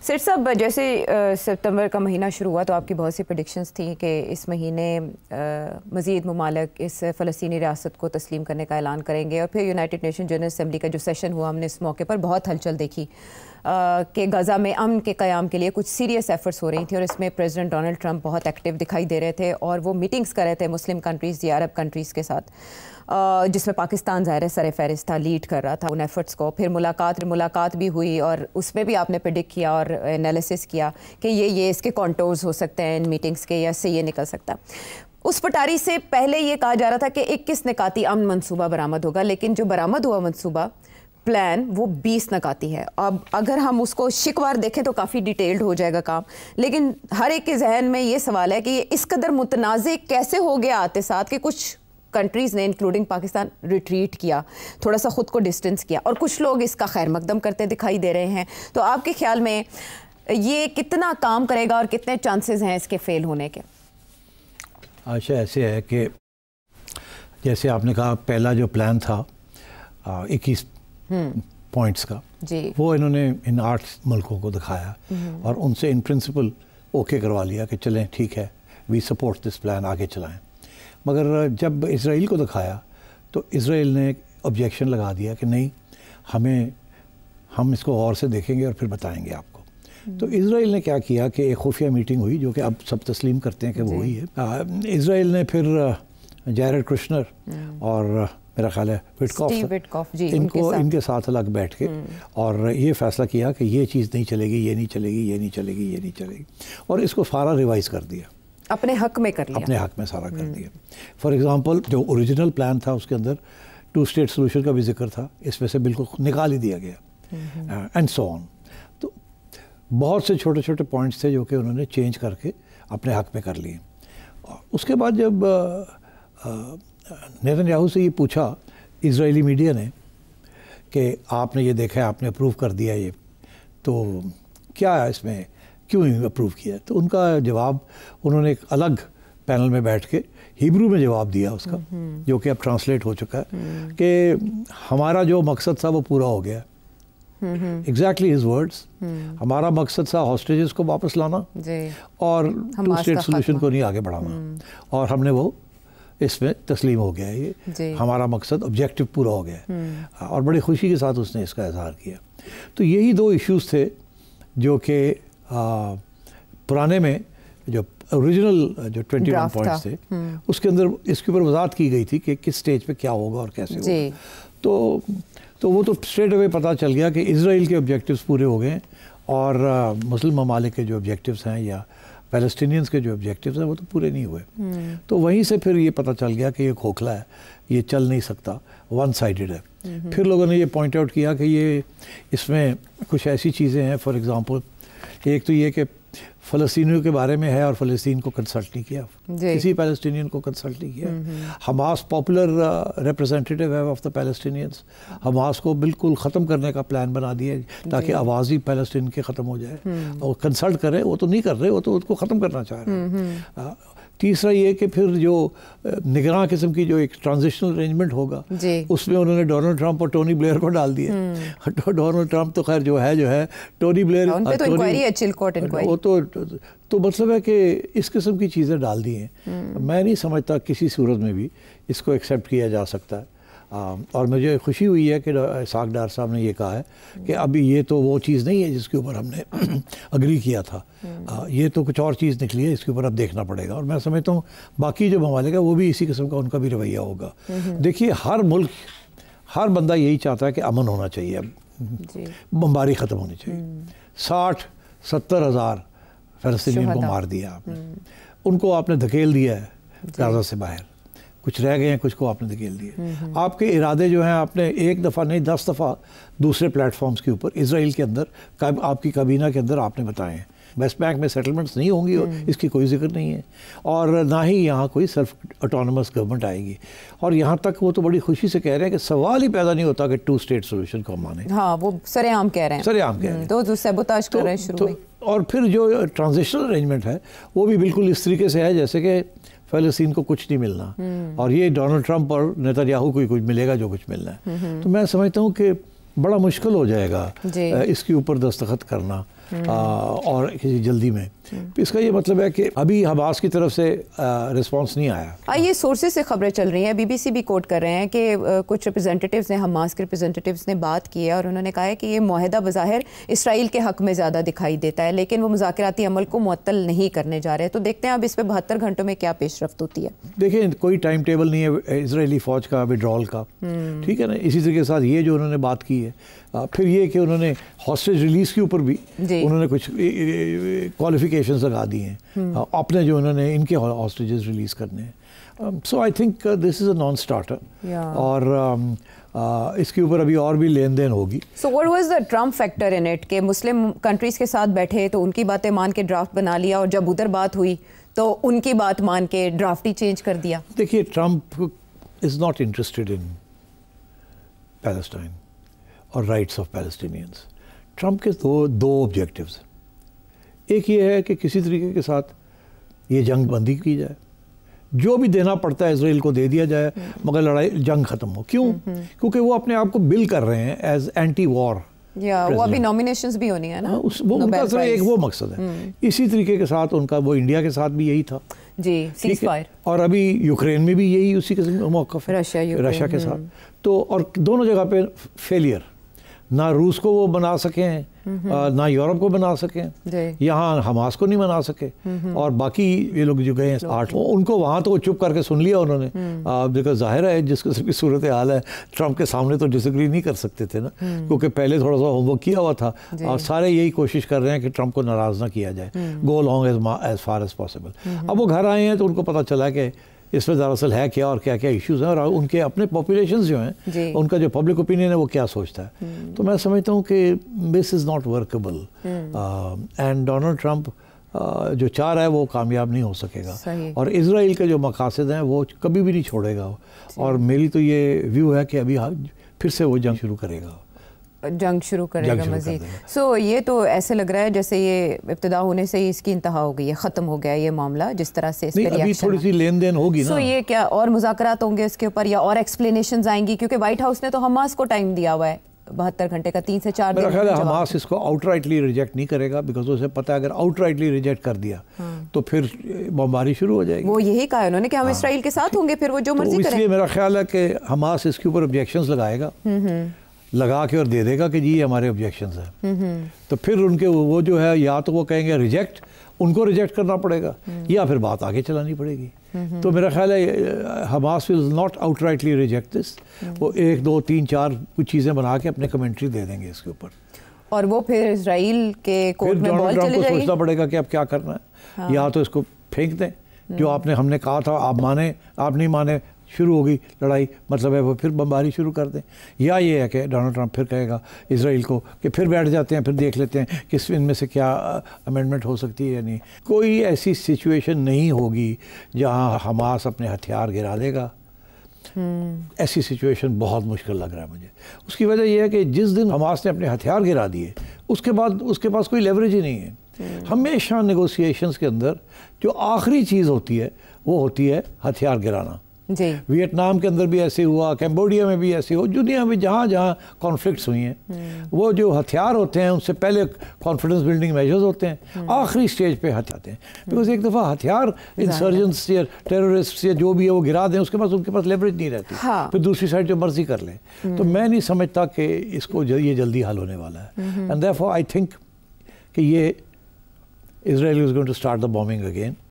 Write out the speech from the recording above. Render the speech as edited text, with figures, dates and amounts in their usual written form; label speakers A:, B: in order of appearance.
A: سر صاحب جیسے ستمبر کا مہینہ شروع ہوا تو آپ کی بہت سی پریڈکشنز تھیں کہ اس مہینے مزید ممالک اس فلسطینی ریاست کو تسلیم کرنے کا اعلان کریں گے، اور پھر یونائٹڈ نیشن جنرل اسمبلی کا جو سیشن ہوا ہم نے اس موقع پر بہت ہلچل دیکھی کہ غزہ میں امن کے قیام کے لیے کچھ سیریس ایفرٹس ہو رہی تھیں، اور اس میں پریزیڈنٹ ڈونلڈ ٹرمپ بہت ایکٹیو دکھائی دے رہے تھے اور وہ میٹنگز کر رہے تھے مسلم کنٹریز یا عرب کنٹریز کے ساتھ، جس میں پاکستان ظاہر ہے سر فہرست تھا، لیڈ کر رہا تھا ان ایفرٹس کو۔ پھر ملاقات بھی ہوئی اور اس میں بھی آپ نے پریڈکٹ کیا اور انالیسس کیا کہ یہ اس کے کانٹورز ہو سکتے ہیں ان میٹنگز کے، یا اس سے یہ نکل سکتا ہے۔ اس پٹاری سے پہلے یہ کہا جا رہا تھا کہ 21 نکاتی امن منصوبہ برآمد ہوگا، لیکن جو برآمد ہوا منصوبہ پلان وہ 20 نکاتی ہے۔ اب اگر ہم اس کو شکوار دیکھیں تو کافی ڈیٹیلڈ ہو جائے گا کام، لیکن ہر ایک کے ذہن میں یہ سوال ہے کہ یہ اس قدر متنازع کیسے ہو گیا آتے ساتھ کہ کچھ کنٹریز نے انکلوڈنگ پاکستان ریٹریٹ کیا، تھوڑا سا خود کو ڈسٹنس کیا، اور کچھ لوگ اس کا خیر مقدم کرتے دکھائی دے رہے ہیں۔ تو آپ کے خیال میں یہ کتنا کام کرے گا اور کتنے چانسز ہیں اس کے فیل ہونے کے؟
B: عائشہ ایسے ہے کہ جیسے آپ نے کہا پہلا جو پلان تھا 21 پوائنٹس کا، وہ انہوں نے ان 8 ملکوں کو دکھایا اور ان سے ان پرنسپل اوکے کروا لیا کہ چلیں ٹھیک ہے، وی سپورٹ دس پلان، آگے چلائیں۔ مگر جب اسرائیل کو دکھایا تو اسرائیل نے آبجیکشن لگا دیا کہ نہیں، ہم اس کو غور سے دیکھیں گے اور پھر بتائیں گے آپ کو۔ تو اسرائیل نے کیا کیا کہ ایک خفیہ میٹنگ ہوئی جو کہ اب سب تسلیم کرتے ہیں کہ وہ ہوئی ہے۔ اسرائیل نے پھر جیرڈ کشنر اور میرا خیال ہے وٹکاف ان کے ساتھ الگ بیٹھ کے اور یہ فیصلہ کیا کہ یہ چیز نہیں چلے گی، یہ نہیں چلے گی، یہ نہیں چلے گی، یہ نہیں چلے گی، اور اس کو سارا ریوائز کر دیا،
A: اپنے حق میں کر لیا،
B: اپنے حق میں سارا کر دیا۔ فار ایگزامپل جو اوریجنل پلان تھا اس کے اندر 2 اسٹیٹ سولوشن کا بھی ذکر تھا، اس میں سے بالکل نکال ہی دیا گیا، اینڈ سو آن۔ تو بہت سے چھوٹے چھوٹے پوائنٹس تھے جو کہ انہوں نے چینج کر کے اپنے حق میں کر لیے۔ اس کے بعد جب نیتن یاہو سے یہ پوچھا اسرائیلی میڈیا نے کہ آپ نے یہ دیکھا ہے، آپ نے اپروو کر دیا یہ، تو کیا ہے اس میں، کیوں اپروو کیا؟ تو ان کا جواب انہوں نے ایک الگ پینل میں بیٹھ کے ہیبرو میں جواب دیا اس کا، جو کہ اب ٹرانسلیٹ ہو چکا ہے، کہ ہمارا جو مقصد تھا وہ پورا ہو گیا۔ ایگزیکٹلی ہز ورڈز، ہمارا مقصد تھا ہاسٹیجز کو واپس لانا اور 2 اسٹیٹ سولوشن کو نہیں آگے بڑھانا، اور ہم نے وہ اس میں تسلیم ہو گیا ہے، یہ ہمارا مقصد آبجیکٹو پورا ہو گیا ہے، اور بڑی خوشی کے ساتھ اس نے اس کا اظہار کیا۔ تو یہی 2 ایشوز تھے جو کہ پرانے میں جو اوریجنل جو 21 پوائنٹس تھے اس کے اندر اس کے اوپر وضاحت کی گئی تھی کہ کس سٹیج پہ کیا ہوگا اور کیسے ہوگا۔ تو وہ تو اسٹریٹ اوے پتہ چل گیا کہ اسرائیل کے آبجیکٹیوز پورے ہو گئے، اور مسلم ممالک کے جو آبجیکٹیوز ہیں یا پیلسٹینینز کے جو آبجیکٹیوز ہیں وہ تو پورے نہیں ہوئے۔ تو وہیں سے پھر یہ پتہ چل گیا کہ یہ کھوکھلا ہے، یہ چل نہیں سکتا، ون سائیڈڈ ہے۔ پھر لوگوں نے یہ پوائنٹ آؤٹ کیا کہ یہ اس میں کچھ ایسی چیزیں ہیں، فار ایگزامپل ایک تو یہ کہ فلسطینیوں کے بارے میں ہے اور فلسطین کو کنسلٹ نہیں کیا، کسی پیلسٹینین کو کنسلٹ نہیں کیا۔ حماس پاپولر ریپرزینٹیٹیو ہے آف دا پیلسٹینینز، حماس کو بالکل ختم کرنے کا پلان بنا دیا تاکہ آواز ہی پیلسٹین کی ختم ہو جائے، اور کنسلٹ کریں وہ تو نہیں کر رہے، وہ تو اس کو ختم کرنا چاہ رہے ہیں۔ تیسرا یہ کہ پھر جو نگراں قسم کی جو ایک ٹرانزیشنل ارینجمنٹ ہوگا اس میں انہوں نے ڈونلڈ ٹرمپ اور ٹونی بلیئر کو ڈال دیا۔ ڈونلڈ ٹرمپ تو خیر جو ہے ٹونی بلیئر وہ تو مطلب ہے کہ اس قسم کی چیزیں ڈال دی ہیں۔ میں نہیں سمجھتا کسی صورت میں بھی اس کو ایکسیپٹ کیا جا سکتا ہے، اور مجھے خوشی ہوئی ہے کہ اسحاق ڈار صاحب نے یہ کہا ہے کہ ابھی یہ تو وہ چیز نہیں ہے جس کے اوپر ہم نے اگری کیا تھا، یہ تو کچھ اور چیز نکلی ہے، اس کے اوپر اب دیکھنا پڑے گا۔ اور میں سمجھتا ہوں باقی جو ممالک ہے وہ بھی اسی قسم کا ان کا بھی رویہ ہوگا۔ دیکھیے ہر ملک، ہر بندہ یہی چاہتا ہے کہ امن ہونا چاہیے، اب بمباری ختم ہونی چاہیے۔ 60-70 ہزار فلسطینیوں کو مار دیا آپ نے، ان کو آپ نے دھکیل دیا ہے غزہ سے باہر، کچھ رہ گئے ہیں، کچھ کو آپ نے دھکیل دیے۔ آپ کے ارادے جو ہیں آپ نے ایک دفعہ نہیں 10 دفعہ دوسرے پلیٹ فارمز کے اوپر اسرائیل کے اندر آپ کی کابینہ کے اندر آپ نے بتائے ہیں ویسٹ بینک میں سیٹلمنٹس نہیں ہوں گی، اس کی کوئی ذکر نہیں ہے، اور نہ ہی یہاں کوئی سیلف اٹونومس گورنمنٹ آئے گی، اور یہاں تک وہ تو بڑی خوشی سے کہہ رہے ہیں کہ سوال ہی پیدا نہیں ہوتا کہ 2 اسٹیٹ سولوشن کو مانیں۔
A: ہاں وہ سر عام کہہ رہے ہیں،
B: سر عام کہہ رہے ہیں،
A: تو سیبوتاج کر رہے ہیں شروع میں۔
B: اور پھر جو ٹرانزیشنل ارینجمنٹ ہے وہ بھی بالکل اس طریقے سے ہے جیسے کہ فلسطین کو کچھ نہیں ملنا، اور یہ ڈونلڈ ٹرمپ اور نیتن یاہو کو کچھ ملے گا جو کچھ ملنا ہے۔ تو میں سمجھتا ہوں کہ بڑا مشکل ہو جائے گا اس کے اوپر دستخط کرنا، اور کسی جلدی میں. اس کا یہ مطلب ہے کہ ابھی حماس کی طرف سے رسپانس نہیں آیا.
A: یہ سورسز سے خبریں چل رہی ہیں, BBC بھی کوٹ کر رہے ہیں کہ کچھ ریپرزینٹیوز نے, حماس کے ریپرزینٹیوز نے بات کی ہے اور انہوں نے کہا ہے کہ یہ معاہدہ بظاہر اسرائیل کے حق میں زیادہ دکھائی دیتا ہے, لیکن وہ مذاکراتی عمل کو معطل نہیں کرنے جا رہے. تو دیکھتے ہیں اب اس پہ 72 گھنٹوں میں کیا پیش رفت ہوتی ہے.
B: دیکھیں کوئی ٹائم ٹیبل نہیں ہے اسرائیلی فوج کا وڈرال کا, ٹھیک ہے نا. اسی طریقے کے ساتھ یہ جو انہوں نے بات کی ہے, پھر یہ کہ انہوں نے ہاسٹیج ریلیز کے اوپر بھی انہوں نے کچھ کوالیفیکیشنز لگا دی ہیں اپنے, جو انہوں نے ان کے ہاسٹیجز ریلیز کرنے ہیں. So I think this is a non starter, اور اس کے اوپر ابھی اور بھی لین دین ہوگی.
A: So what was the Trump factor in it, کہ مسلم کنٹریز کے ساتھ بیٹھے تو ان کی باتیں مان کے ڈرافٹ بنا لیا, اور جب ادھر بات ہوئی تو ان کی بات مان کے ڈرافٹ ہی چینج کر دیا.
B: دیکھیے Trump is not interested in Palestine اور رائٹس آف پیلسٹینینس. ٹرمپ کے دو آبجیکٹیوز. ایک یہ ہے کہ کسی طریقے کے ساتھ یہ جنگ بندی کی جائے, جو بھی دینا پڑتا ہے اسرائیل کو دے دیا جائے, مگر لڑائی جنگ ختم ہو. کیوں؟ کیونکہ وہ اپنے آپ کو بل کر رہے ہیں ایز اینٹی وار.
A: وہ ابھی نامینیشنز بھی ہونی ہے نا,
B: وہ ان کا ایک وہ مقصد ہے. اسی طریقے کے ساتھ ان کا وہ انڈیا کے ساتھ بھی یہی تھا
A: جی, سیز فائر,
B: اور ابھی یوکرین میں بھی یہی اسی قسم کا موقف ہے رشیا کے ساتھ. تو اور دونوں جگہ پہ فیلئر, نہ روس کو وہ بنا سکیں, نہ یورپ کو بنا سکیں, یہاں حماس کو نہیں بنا سکے, اور باقی یہ لوگ جو گئے ہیں 8 ان کو وہاں تو چپ کر کے سن لیا انہوں نے. دیکھو ظاہر ہے جس قسم کی صورت حال ہے, ٹرمپ کے سامنے تو ڈس ایگری نہیں کر سکتے تھے نا, کیونکہ پہلے تھوڑا سا ہوم ورک کیا ہوا تھا, اور سارے یہی کوشش کر رہے ہیں کہ ٹرمپ کو ناراض نہ کیا جائے, go long as far as possible. اب وہ گھر آئے ہیں تو ان کو پتہ چلا کہ اس میں دراصل ہے کیا اور کیا کیا ایشوز ہیں, اور ان کے اپنے پاپولیشنز جو ہیں ان کا جو پبلک اوپینین ہے وہ کیا سوچتا ہے. تو میں سمجھتا ہوں کہ this is not workable, and Donald Trump جو چاہ رہا ہے وہ کامیاب نہیں ہو سکے گا, اور اسرائیل کے جو مقاصد ہیں وہ کبھی بھی نہیں چھوڑے گا. اور میری تو یہ ویو ہے کہ ابھی پھر سے وہ جنگ شروع کرے گا
A: مزید. سو یہ تو ایسے لگ رہا ہے جیسے یہ ابتدا ہونے سے ہی اس کی انتہا ہو گئی ہے, ختم ہو گیا یہ معاملہ, جس طرح سے اس پہ
B: ابھی تھوڑی سی لین دین ہوگی نا.
A: سو یہ کیا اور مذاکرات ہوں گے اس کے اوپر, یا اور ایکسپلینیشنز آئیں گی, کیونکہ وائٹ ہاؤس نے تو حماس کو ٹائم دیا ہوا ہے 72 گھنٹے کا, 3 سے 4 دن.
B: میرا خیال ہے حماس اس کو آؤٹ رائٹلی ریجیکٹ نہیں کرے گا, بیکاز اسے پتہ ہے اگر آؤٹ رائٹلی ریجیکٹ کر دیا تو پھر بمباری شروع ہو جائے گی.
A: وہ یہی کہا انہوں نے کہ ہم اسرائیل کے ساتھ ہوں گے, پھر وہ جو مرضی کریں.
B: اس لیے میرا خیال ہے کہ حماس اس کے اوپر آبجیکشنز لگائے گا, لگا کے اور دے دے گا کہ جی یہ ہمارے آبجیکشنز ہیں. تو پھر ان کے وہ جو ہے یا تو وہ کہیں گے ریجیکٹ, ان کو ریجیکٹ کرنا پڑے گا, یا پھر بات آگے چلانی پڑے گی. تو میرا خیال ہے Hamas will not out rightly reject this. وہ 1 2 3 4 کچھ چیزیں بنا کے اپنے کمنٹری دے دیں گے اس کے اوپر,
A: اور وہ پھر اسرائیل کے کورٹ میں بال چلے جائے گی.
B: کو سوچنا پڑے گا کہ اب کیا کرنا ہے, یا تو اس کو پھینک دیں جو ہم نے کہا تھا, آپ مانیں آپ نہیں مانے, شروع ہوگی لڑائی, مطلب ہے وہ پھر بمباری شروع کر دیں. یا یہ ہے کہ ڈونلڈ ٹرمپ پھر کہے گا اسرائیل کو کہ پھر بیٹھ جاتے ہیں, پھر دیکھ لیتے ہیں کہ ان میں سے کیا امینڈمنٹ ہو سکتی ہے یا نہیں. کوئی ایسی سچویشن نہیں ہوگی جہاں حماس اپنے ہتھیار گرا دے گا. ایسی سچویشن بہت مشکل لگ رہا ہے مجھے. اس کی وجہ یہ ہے کہ جس دن حماس نے اپنے ہتھیار گرا دیے اس کے بعد اس کے پاس کوئی لیوریج ہی نہیں ہے. ہمیشہ نیگوسیشنز کے اندر جو آخری چیز ہوتی ہے وہ ہوتی ہے ہتھیار گرانا. ویتنام کے اندر بھی ایسے ہوا, کمبوڈیا میں بھی ایسے ہوا, دنیا میں جہاں جہاں کانفلکٹس ہوئی ہیں, وہ جو ہتھیار ہوتے ہیں ان سے پہلے کانفیڈنس بلڈنگ میجرز ہوتے ہیں, آخری سٹیج پہ ہتھیار ہیں. بیکاز ایک دفعہ ہتھیار انسرجنٹس یا ٹیررسٹ یا جو بھی ہے وہ گرا دیں, اس کے پاس ان کے پاس لیوریج نہیں رہتی, پھر دوسری سائڈ جو مرضی کر لیں. تو میں نہیں سمجھتا کہ اس کو یہ جلدی حل ہونے والا ہے. اینڈ دیئرفور آئی تھنک کہ یہ Israel is going to start the bombing again.